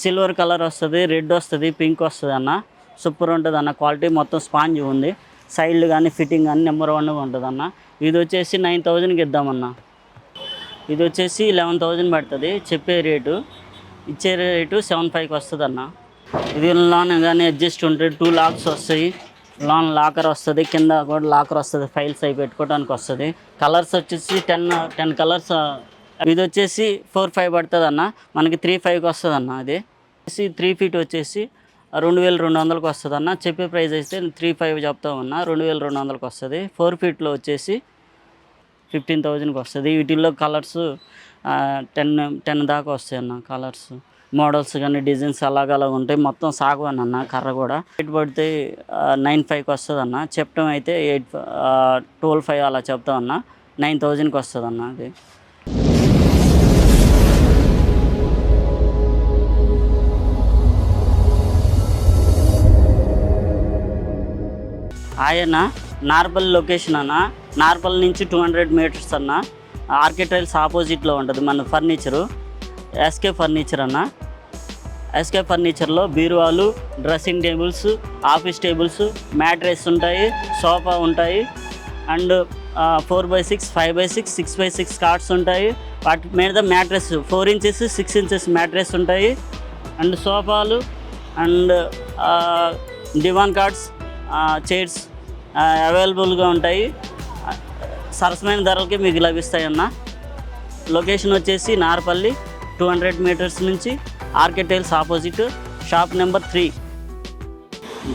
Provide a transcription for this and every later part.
Silver colour వస్తుంది, red వస్తుంది, pink వస్తుంది అన్న. సూపర్ ఉంటుంది అన్న. క్వాలిటీ మొత్తం స్పాంజ్ ఉంది. సైడ్లు కానీ ఫిట్టింగ్ కానీ నెంబర్ 1 ఉంటుంది అన్న. ఇది వచ్చేసి 9,000కి ఇద్దామన్న. ఇది వచ్చేసి 11,000 పడుతుంది. చెప్పే రేటు, ఇచ్చే రేటు 7,500కి వస్తుంది అన్న. ఇది లోన్ కానీ అడ్జస్ట్ ఉంటుంది. 2 లాక్స్ వస్తాయి. లోన్ లాకర్ వస్తుంది, కింద కూడా లాకర్ వస్తుంది, ఫైల్స్ అవి పెట్టుకోవడానికి వస్తుంది. కలర్స్ వచ్చేసి 10 కలర్స్. ఇది వచ్చేసి 4,500 పడుతుంది అన్న. మనకి 3,500కి వస్తుంది అన్న. అది 3 ఫీట్ వచ్చేసి 2,200కి వస్తుంది అన్న. చెప్పే ప్రైస్ అయితే 3,500 చెప్తామన్నా. 2,200కి వస్తుంది. 4 ఫీట్లో వచ్చేసి 15,000కి వస్తుంది. వీటిల్లో కలర్స్ 10 దాకా వస్తాయి అన్న. కలర్స్ మోడల్స్ కానీ డిజైన్స్ అలాగ ఉంటాయి. మొత్తం సాగువని అన్న. కర్ర కూడా రేట్ పడితే 9,500కి వస్తుంది అన్న. చెప్పడం అయితే 12,500 అలా చెప్తామన్నా. 9,000కి వస్తుంది అన్న. అది ఆయన నార్పల్ లొకేషన్ అన్న. నార్పల్ నుంచి 200 మీటర్స్ అన్న. ఆర్కిటైల్స్ ఆపోజిట్లో ఉంటుంది మన ఫర్నిచరు. ఎస్కే ఫర్నిచర్ అన్న. ఎస్కే ఫర్నిచర్లో బీరువాలు, dressing tables, office tables, mattress ఉంటాయి, సోఫా ఉంటాయి. And 4x6, 5x6, 6x6 cots ఉంటాయి. వాటి మీద మ్యాట్రెస్ 4 ఇంచెస్, 6 ఇంచెస్ మ్యాట్రెస్ ఉంటాయి. అండ్ సోఫాలు అండ్ దివాన్ కార్డ్స్, చైర్స్ అవైలబుల్గా ఉంటాయి. సరసమైన ధరలకి మీకు లభిస్తాయి అన్న. లొకేషన్ వచ్చేసి నార్పల్లి 200 మీటర్స్ నుంచి RK tiles opposite, shop number 3.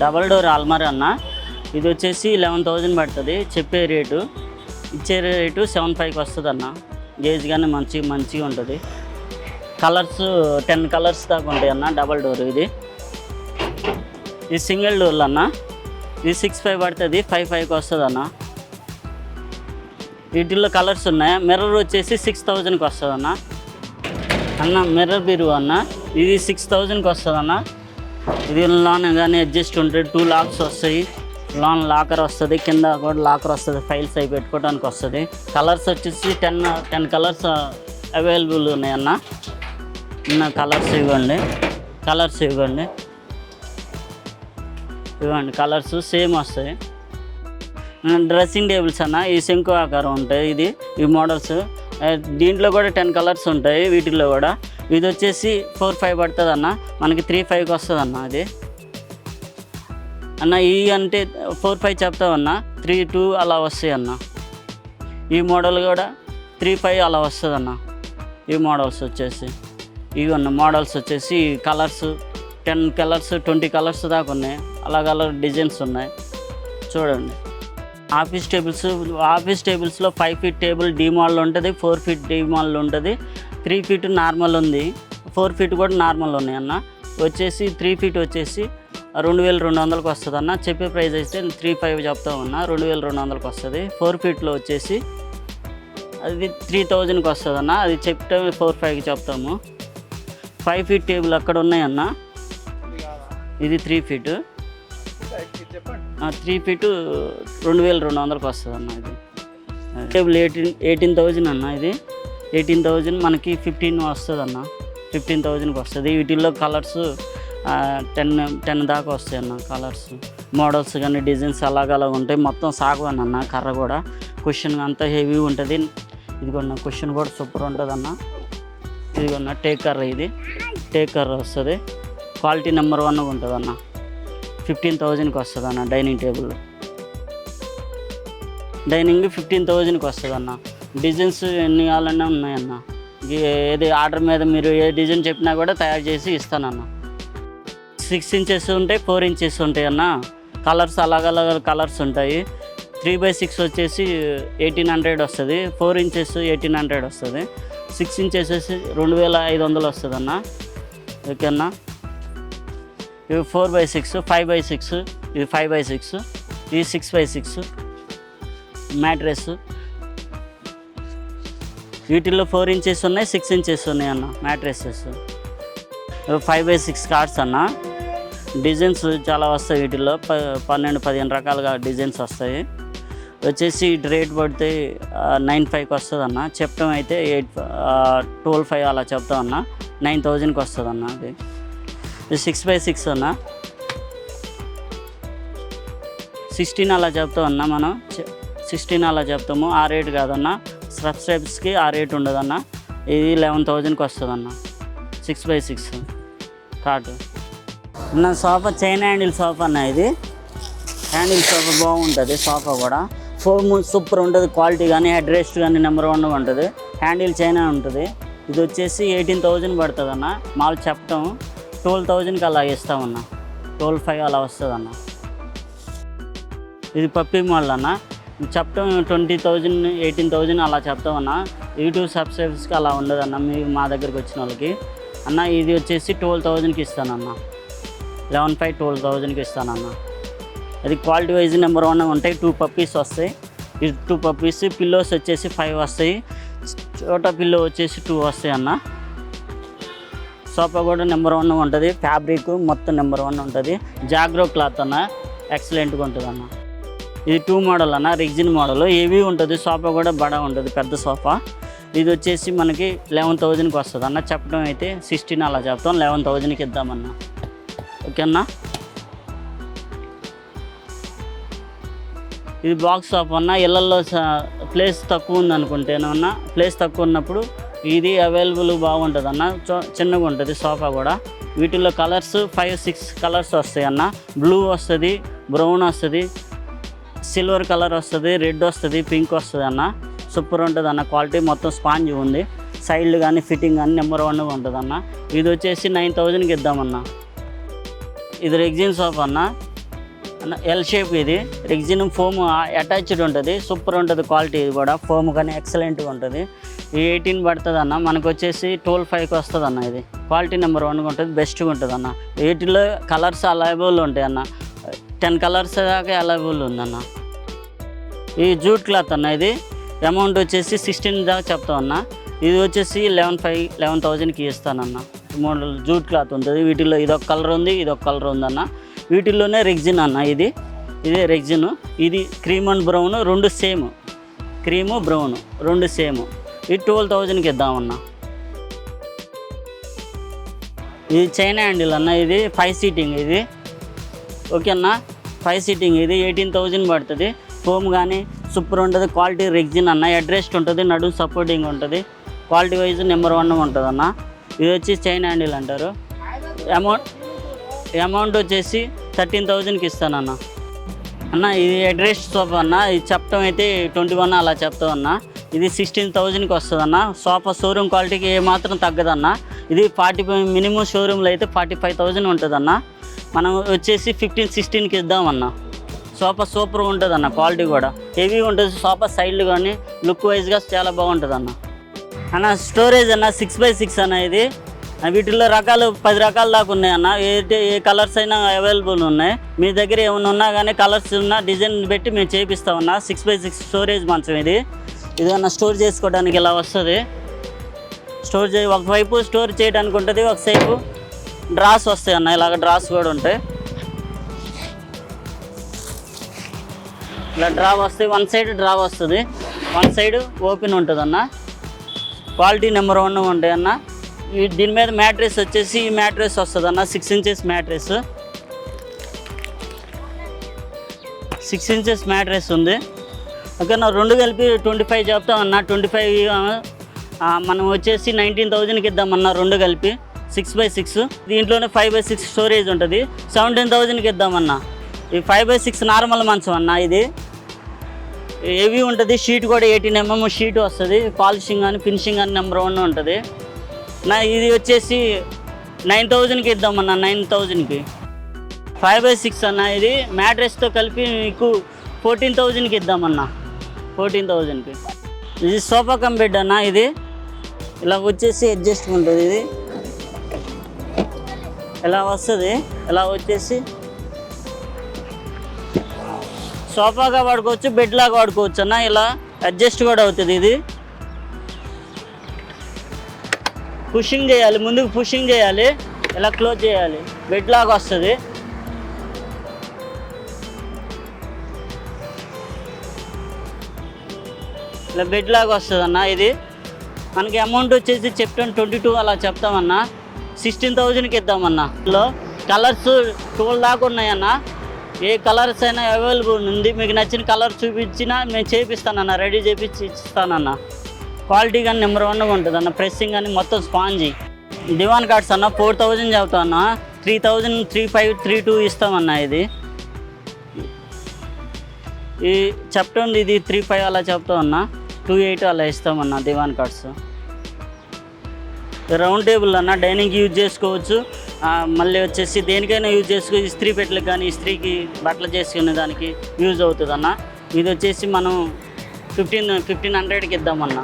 Double door అల్మారా అన్న. ఇది వచ్చేసి 11,000 పడుతుంది. చెప్పే రేటు, ఇచ్చే రేటు 7,500కి వస్తుంది అన్న. గేజ్ కానీ మంచిగా ఉంటుంది. కలర్స్ 10 కలర్స్ దాకా ఉంటాయి అన్న. డబల్ డోర్ ఇది సింగిల్ డోర్లు అన్న. ఇది 6,500 పడుతుంది. 5,500కి వస్తుంది అన్న. వీటిల్లో కలర్స్ ఉన్నాయి. మిర్రర్ వచ్చేసి 6,000కి వస్తుంది అన్న. మిర్రర్ బీరువా అన్న. ఇది 6,000కి వస్తుంది అన్న. ఇది లోన్ కానీ అడ్జస్ట్ ఉంటుంది. 2 లాక్స్ వస్తాయి. లోన్ లాకర్ వస్తుంది, కింద కూడా లాకర్ వస్తుంది, ఫైల్స్ అవి పెట్టుకోవడానికి వస్తుంది. కలర్స్ వచ్చేసి 10 కలర్స్ అవైలబుల్ ఉన్నాయి అన్న. కలర్స్ ఇవ్వండి. కలర్స్ సేమ్ వస్తాయి. డ్రెస్సింగ్ టేబుల్స్ అన్న. ఈ శంకు ఆకారం ఉంటాయి. ఈ మోడల్స్ దీంట్లో కూడా 10 కలర్స్ ఉంటాయి. వీటిల్లో కూడా ఇది వచ్చేసి 4,500 పడుతుంది అన్న. మనకి 3,500కి వస్తుంది అన్న. అది అన్న ఈ అంటే 4,500 చెప్తామన్నా. 3,200 అలా వస్తాయి అన్న. ఈ మోడల్ కూడా 3,500 అలా వస్తుంది అన్న. ఈ మోడల్స్ వచ్చేసి ఇవన్న మోడల్స్ వచ్చేసి కలర్స్ 10 కలర్స్, 20 కలర్స్ దాకా ఉన్నాయి. అలా డిజైన్స్ ఉన్నాయి చూడండి. ఆఫీస్ టేబుల్స్లో 5 ఫీట్ టేబుల్ డీ మోడల్ ఉంటుంది, 4 ఫీట్ డీ మోడల్ ఉంటుంది, 3 ఫీట్ నార్మల్ ఉంది, 4 ఫీట్ కూడా నార్మల్ ఉన్నాయి అన్న. వచ్చేసి 3 ఫీట్ వచ్చేసి 2,200కి వస్తుంది అన్న. చెప్పే ప్రైస్ అయితే 3,500 చెప్తామన్నా. 2,200కి వస్తుంది. 4 ఫీట్లో వచ్చేసి అది 3,000కి వస్తుంది అన్న. అది చెప్తే 4,500కి చెప్తాము. 5 ఫీట్ టేబుల్ అక్కడ ఉన్నాయన్న. ఇది 3 ఫీటు. 3 ఫీటు 2,200కి వస్తుంది అన్న. ఇది టేబుల్ 18,000 అన్న. ఇది 18,000 మనకి 15 వస్తుంది అన్న. 15,000కి వస్తుంది. వీటిల్లో కలర్స్ 10 దాకా వస్తాయి అన్న. కలర్స్ మోడల్స్ కానీ డిజైన్స్ అలాగ ఉంటాయి. మొత్తం సాగువని అన్న. కర్ర కూడా క్వశ్చన్ అంతా హెవీ ఉంటుంది. ఇదిగోన్న క్వశ్చన్ కూడా సూపర్ ఉంటుంది అన్న. ఇదిగోన్న టేక్ కర్ర. ఇది టేక్ కర్ర వస్తుంది. క్వాలిటీ నెంబర్ 1 ఉంటుంది అన్న. 15,000కి వస్తుంది అన్న. డైనింగ్ 15,000కి వస్తుంది అన్న. డిజైన్స్ ఎన్ని కావాలన్నా ఉన్నాయన్న. ఏది ఆర్డర్ మీద మీరు ఏ డిజైన్ చెప్పినా కూడా తయారు చేసి ఇస్తానన్న. 6 ఇంచెస్ ఉంటాయి, 4 ఇంచెస్ ఉంటాయి అన్న. కలర్స్ అలాగ కలర్స్ ఉంటాయి. 3x6 వచ్చేసి 1,800 వస్తుంది. 4 ఇంచెస్ 1,800 వస్తుంది. 6 ఇంచెస్ 2,500 వస్తుంది అన్న. ఓకేనా. ఇవి 4x6, 5x6, ఇది 5x6, ఇది 6x6 మ్యాట్రెస్. వీటిల్లో 4 ఇంచెస్ ఉన్నాయి, 6 ఇంచెస్ ఉన్నాయి అన్న మ్యాట్రెసెస్. 5x6 కార్డ్స్ అన్న. డిజైన్స్ చాలా వస్తాయి. వీటిల్లో 12-15 రకాలుగా డిజైన్స్ వస్తాయి. వచ్చేసి రేట్ పడితే 9,500కి వస్తుంది అన్న. చెప్పడం అయితే 12,500 అలా చెప్తామన్నా. 9,000కి వస్తుంది అన్న. అది ఇది 6x6 అన్న. 16 అలా చెప్తాం అన్న. మనం 16 అలా చెప్తాము. ఆ రేట్ కాదన్న, సబ్స్క్రైబ్స్కి ఆ రేట్ ఉండదన్న. ఇది 11,000కి వస్తుంది అన్న. 6x6 కాటు అన్న. సోఫా చైన్ హ్యాండిల్ సోఫా అన్న. ఇది హ్యాండిల్ సోఫా బాగుంటుంది. సోఫా కూడా ఫోమ్ సూపర్ ఉంటుంది. క్వాలిటీ కానీ హెడ్ రెస్ట్ కానీ నెంబర్ 1 ఉంటుంది. హ్యాండిల్ చైనా ఉంటుంది. ఇది వచ్చేసి 18,000 పడుతుంది అన్న. మాకు చెప్పటం 12,000కి అలా ఇస్తామన్న. 12,500 అలా వస్తుంది అన్న. ఇది పప్పీ మోడల్ అన్న. చెప్పటం 20,000 18,000 అలా చెప్తామన్న. యూట్యూబ్ సబ్స్క్రైబర్స్కి అలా ఉండదన్న. మీరు మా దగ్గరికి వచ్చిన వాళ్ళకి అన్న. ఇది వచ్చేసి 12,000కి ఇస్తానన్న. 11,500 12,000కి ఇస్తానన్న. అది క్వాలిటీ వైజ్ నెంబర్ 1 ఉంటాయి. 2 పప్పీస్ వస్తాయి. ఇది 2 పప్పీస్. పిల్లోస్ వచ్చేసి 5 వస్తాయి. చోటా పిల్లో వచ్చేసి 2 వస్తాయి అన్న. సోఫా కూడా నెంబర్ 1 ఉంటుంది. ఫ్యాబ్రిక్ మొత్తం నెంబర్ 1 ఉంటుంది. జాగ్రో క్లాత్ అన్న. ఎక్సలెంట్గా ఉంటుంది అన్న. ఇది 2 మోడల్ అన్న. రెగ్జిన్ మోడల్ హెవీ ఉంటుంది. సోఫా కూడా బడా ఉంటుంది, పెద్ద సోఫా. ఇది వచ్చేసి మనకి 11,000కి వస్తుంది అన్న. చెప్పడం అయితే 16 అలా చెప్తాం. 11,000కి ఇద్దామన్నా. ఓకేనా. ఇది బాక్స్ సోఫా అన్న. ఇళ్ళల్లో ప్లేస్ తక్కువ ఉందనుకుంటేనన్నా, ప్లేస్ తక్కువ ఉన్నప్పుడు ఇది అవైలబుల్ బాగుంటుంది అన్న. చిన్నగా ఉంటుంది సోఫా కూడా. వీటిల్లో కలర్స్ 5-6 కలర్స్ వస్తాయి అన్న. బ్లూ వస్తుంది, బ్రౌన్ వస్తుంది, సిల్వర్ కలర్ వస్తుంది, రెడ్ వస్తుంది, పింక్ వస్తుంది అన్న. సూపర్ ఉంటుంది అన్న. క్వాలిటీ మొత్తం స్పాంజ్ ఉంది. సైడ్లు కానీ ఫిట్టింగ్ కానీ నెంబర్ 1 ఉంటుంది అన్న. ఇది వచ్చేసి 9,000కి ఇద్దామన్నా. ఇది రెగ్జిన్ సోఫా అన్న. L shape. ఇది రెగ్జిన్ ఫోమ్ అటాచ్డ్ ఉంటుంది. సూపర్ ఉంటుంది క్వాలిటీ. ఇది కూడా ఫోమ్ కానీ ఎక్సలెంట్గా ఉంటుంది. ఈ 18 పడుతుంది అన్న. మనకు వచ్చేసి 12,500కి వస్తుంది అన్న. ఇది క్వాలిటీ నెంబర్ 1 ఉంటుంది. బెస్ట్గా ఉంటుంది అన్న. వీటిలో కలర్స్ అవైలబుల్ ఉంటాయి అన్న. 10 కలర్స్ దాకా అవైలబుల్ ఉందన్న. ఈ జూట్ క్లాత్ అన్న. ఇది అమౌంట్ వచ్చేసి 16 దాకా చెప్తాం అన్న. ఇది వచ్చేసి 11,000కి ఇస్తానన్న. మోడల్ జూట్ క్లాత్ ఉంటుంది. వీటిలో ఇదొక కలర్ ఉంది, ఇదొక కలర్ ఉందన్న. వీటిల్లోనే రెగ్జిన్ అన్న. ఇదే రెగ్జిన్. ఇది cream and brown 2 same. Cream brown 2 same. ఇది 12,000కి ఇద్దామన్న. ఇది చైనా హ్యాండిల్ అన్న. ఇది 5 సీటింగ్. ఇది ఓకే అన్న. 5 సీటింగ్. ఇది 18,000 పడుతుంది. ఫోమ్ కానీ సూపర్ ఉంటుంది. క్వాలిటీ రెగ్జిన్ అన్న. హెడ్ రెస్ట్ ఉంటుంది, నడు సపోర్టింగ్ ఉంటుంది. క్వాలిటీ వైజ్ నెంబర్ 1 ఉంటుంది అన్న. ఇది వచ్చి చైన్ హ్యాండిల్ అంటారు. అమౌంట్ వచ్చేసి 13,000కి ఇస్తానన్న. అన్న ఇది హెడ్ రెస్ట్ సోఫా అన్న. ఇది చెప్పటం అయితే 21 అలా చెప్తామన్న. ఇది 16,000కి వస్తుంది అన్న. సోఫా షోరూమ్ క్వాలిటీకి ఏమాత్రం తగ్గదన్న. ఇది 45 మినిమం షోరూమ్లో అయితే 45,000 ఉంటుంది అన్న. మనం వచ్చేసి 15-16కి ఇద్దామన్న. సోఫా సూపర్ ఉంటుంది అన్న. క్వాలిటీ కూడా హెవీ ఉంటుంది. సోఫా సైడ్లు కానీ లుక్ వైజ్గా చాలా బాగుంటుంది అన్న. స్టోరేజ్ అన్న 6x6 అన్న. ఇది వీటిల్లో రకాలు 10 రకాల దాకా ఉన్నాయి అన్న. ఏ కలర్స్ అయినా అవైలబుల్ ఉన్నాయి. మీ దగ్గర ఏమైనా ఉన్నా కానీ కలర్స్ ఉన్న డిజైన్ పెట్టి మేము చేపిస్తామన్నా. 6x6 స్టోరేజ్ మంచం. ఇది అన్న స్టోర్ చేసుకోవడానికి ఇలా వస్తుంది. ఒకవైపు స్టోర్ చేయడానికి ఉంటుంది, ఒకవైపు డ్రాస్ వస్తాయి అన్న. ఇలాగ డ్రాస్ కూడా ఉంటాయి. ఇలా డ్రా వస్తాయి. 1 సైడ్ డ్రా వస్తుంది, 1 సైడ్ ఓపెన్ ఉంటుంది అన్న. క్వాలిటీ నెంబర్ 1 ఉంటాయి అన్న. దీని మీద మ్యాట్రెస్ వచ్చేసి ఈ మ్యాట్రెస్ వస్తుంది అన్న. 6 ఇంచెస్ మ్యాట్రెస్. 6 ఇంచెస్ మ్యాట్రెస్ ఉంది. ఓకే నా 2 కలిపి 25 చెప్తామన్నా. 25 మనం వచ్చేసి 19,000కి ఇద్దామన్నా. 2 కలిపి 6x6. దీంట్లోనే 5x6 స్టోరేజ్ ఉంటుంది. 17,000కి ఇద్దామన్నా. ఈ 5x6 నార్మల్ మంచం అన్న. ఇది హెవీ ఉంటుంది. షీట్ కూడా 18 mm షీట్ వస్తుంది. పాలిషింగ్ కానీ ఫినిషింగ్ కానీ నెంబర్ 1 ఉంటుంది నా. ఇది వచ్చేసి 9,000కి ఇద్దామన్నా. 9,000కి 5x6 అన్న. ఇది మ్యాట్రెస్తో కలిపి మీకు 14,000కి ఇద్దామన్నా. 14,000కి. ఇది సోఫా కమ్ బెడ్ అన్న. ఇది ఇలా వచ్చేసి అడ్జస్ట్ ఉంటుంది. ఇది ఇలా వస్తుంది. ఇలా వచ్చేసి సోఫాగా వాడుకోవచ్చు, బెడ్ లాగా వాడుకోవచ్చు అన్న. ఇలా అడ్జస్ట్ కూడా అవుతుంది. ఇది పుషింగ్ చేయాలి, ముందుకు పుషింగ్ చేయాలి, ఇలా క్లోజ్ చేయాలి. బెడ్ లాగా వస్తుంది. ఇలా బెడ్ లాగా వస్తుంది అన్న. ఇది మనకి అమౌంట్ వచ్చేసి చెప్తాను 22 అలా చెప్తామన్నా. 16,000కి ఇద్దామన్న. ఇందులో కలర్స్ 12 దాకా ఉన్నాయన్న. ఏ కలర్స్ అయినా అవైలబుల్ ఉంది. మీకు నచ్చిన కలర్ చూపించినా మేము చేపిస్తానన్న, రెడీ చేపించి ఇస్తానన్న. క్వాలిటీ కానీ నెంబర్ 1గా ఉంటుంది అన్న. ప్రెస్సింగ్ కానీ మొత్తం స్పాంజీ. దివాన్ కార్డ్స్ అన్న 4,000 చెబుతా అన్న. 3,000, 3,500, 3,200 ఇస్తామన్న. ఈ చెప్తుంది ఇది 3,500 అలా చెప్తా ఉన్నా. 2,800 అలా ఇస్తామన్నా దివాన్ కార్డ్స్. రౌండ్ టేబుల్ అన్న, డైనింగ్కి యూజ్ చేసుకోవచ్చు. మళ్ళీ వచ్చేసి దేనికైనా యూజ్ చేసుకోవచ్చు. ఇస్త్రీ పెట్టలకు కానీ ఇస్త్రీకి బట్టలు చేసుకునే దానికి యూజ్ అవుతుంది అన్న. ఇది వచ్చేసి మనం 1,500కి ఇద్దామన్న.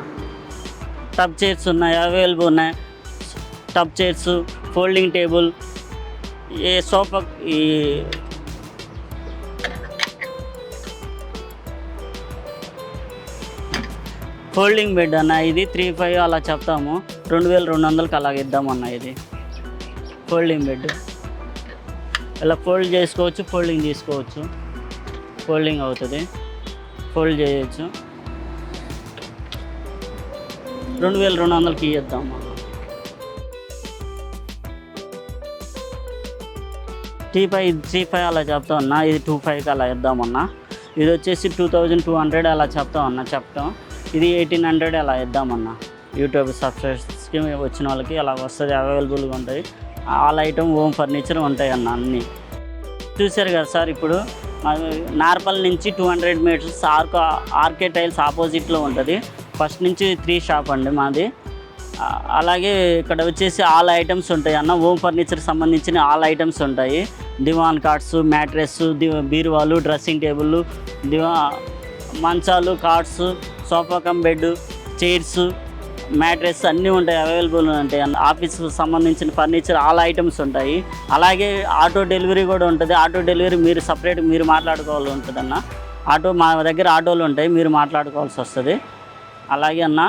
టబ్ చైర్స్ ఉన్నాయి, అవైలబుల్ ఉన్నాయి. టబ్ చైర్స్, ఫోల్డింగ్ టేబుల్, ఏ సోఫా, ఈ ఫోల్డింగ్ బెడ్ అన్న. ఇది 3,500 అలా చెప్తాము. 2,200కి అలాగ ఇద్దామన్న. ఇది ఫోల్డింగ్ బెడ్. ఇలా ఫోల్డ్ చేసుకోవచ్చు, ఫోల్డింగ్ తీసుకోవచ్చు. ఫోల్డింగ్ అవుతుంది, ఫోల్డ్ చేయొచ్చు. 2,200కి ఇద్దాము. టీపై 3,500 అలా చెప్తాం అన్న. ఇది 2,500కి అలా ఇద్దామన్నా. ఇది వచ్చేసి 2,200 అలా చెప్తాం. ఇది 1,800 అలా ఇద్దామన్నా. యూట్యూబ్ సబ్స్క్రైబర్స్కి వచ్చిన వాళ్ళకి అలా వస్తుంది, అవైలబుల్గా ఉంటాయి. ఆల్ ఐటమ్ హోమ్ ఫర్నిచర్ ఉంటాయి అన్న. అన్నీ చూశారు కదా సార్. ఇప్పుడు నార్పల్ నుంచి 200 మీటర్స్ ఆర్కే టైల్స్ ఆపోజిట్లో ఉంటుంది. ఫస్ట్ నుంచి 3 షాప్ అండి మాది. అలాగే ఇక్కడ వచ్చేసి ఆల్ ఐటమ్స్ ఉంటాయి అన్న. హోమ్ ఫర్నిచర్కి సంబంధించిన ఆల్ ఐటమ్స్ ఉంటాయి. దివాన్ కార్డ్స్, మ్యాట్రెస్, బీరువాలు, డ్రెస్సింగ్ టేబుల్, మంచాలు, cards, sofa cum bed, chairs, mattress అన్నీ ఉంటాయి, అవైలబుల్ ఉంటాయి అన్న. ఆఫీస్కి సంబంధించిన ఫర్నిచర్ ఆల్ ఐటమ్స్ ఉంటాయి. అలాగే ఆటో డెలివరీ కూడా ఉంటుంది. ఆటో డెలివరీ మీరు సపరేట్ మీరు మాట్లాడుకోవాలి ఉంటుంది అన్న. మా దగ్గర ఆటోలు ఉంటాయి, మీరు మాట్లాడుకోవాల్సి వస్తుంది. అలాగే అన్న